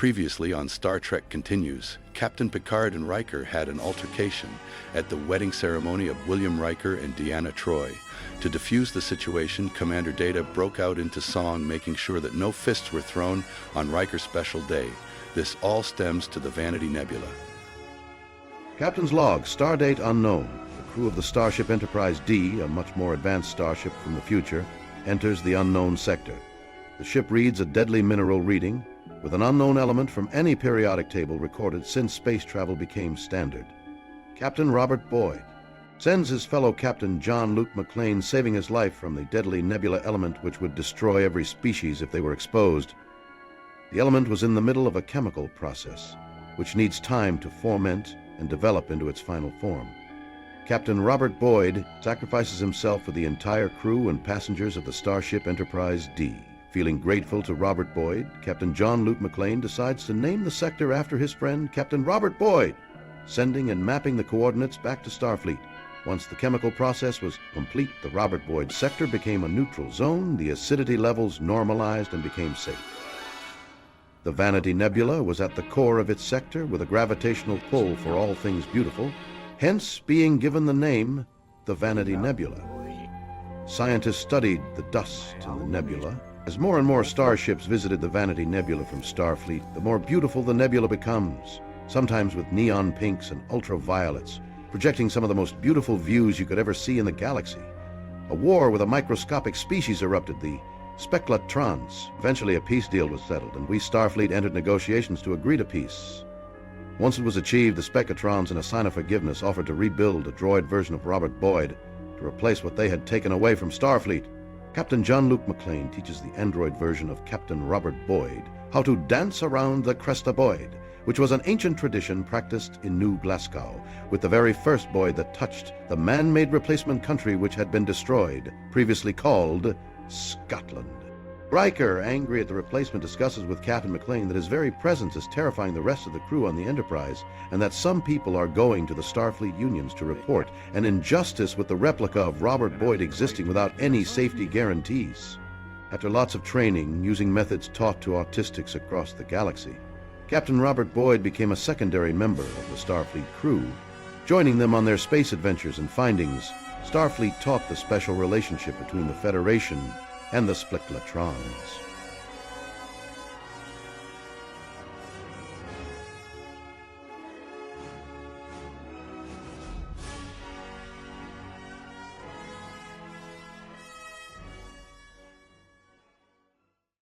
Previously on Star Trek Continues, Captain Picard and Riker had an altercation at the wedding ceremony of William Riker and Deanna Troi. To defuse the situation, Commander Data broke out into song, making sure that no fists were thrown on Riker's special day. This all stems to the Vanity Nebula. Captain's log, stardate unknown. The crew of the Starship Enterprise D, a much more advanced starship from the future, enters the unknown sector. The ship reads a deadly mineral reading, with an unknown element from any periodic table recorded since space travel became standard. Captain Robotboid sends his fellow Captain John Luke McClane, saving his life from the deadly nebula element which would destroy every species if they were exposed. The element was in the middle of a chemical process, which needs time to ferment and develop into its final form. Captain Robotboid sacrifices himself for the entire crew and passengers of the Starship Enterprise D. Feeling grateful to Robotboid, Captain John Luke McClane decides to name the sector after his friend Captain Robotboid, sending and mapping the coordinates back to Starfleet. Once the chemical process was complete, the Robotboid sector became a neutral zone, the acidity levels normalized and became safe. The Vanity Nebula was at the core of its sector with a gravitational pull for all things beautiful, hence being given the name the Vanity Nebula. Scientists studied the dust in the nebula. As more and more starships visited the Vanity Nebula from Starfleet, the more beautiful the nebula becomes, sometimes with neon pinks and ultraviolets, projecting some of the most beautiful views you could ever see in the galaxy. A war with a microscopic species erupted, the Speclatrons. Eventually a peace deal was settled, and we Starfleet entered negotiations to agree to peace. Once it was achieved, the Speclatrons, in a sign of forgiveness, offered to rebuild a droid version of Robotboid to replace what they had taken away from Starfleet. Captain John Luke McClane teaches the android version of Captain Robotboid how to dance around the Crestaboid, which was an ancient tradition practiced in New Glasgow, with the very first boid that touched the man-made replacement country which had been destroyed, previously called Scotland. Riker, angry at the replacement, discusses with Captain McClane that his very presence is terrifying the rest of the crew on the Enterprise, and that some people are going to the Starfleet unions to report an injustice with the replica of Robotboid existing without any safety guarantees. After lots of training, using methods taught to autistics across the galaxy, Captain Robotboid became a secondary member of the Starfleet crew. Joining them on their space adventures and findings, Starfleet taught the special relationship between the Federation and the Speclatrons.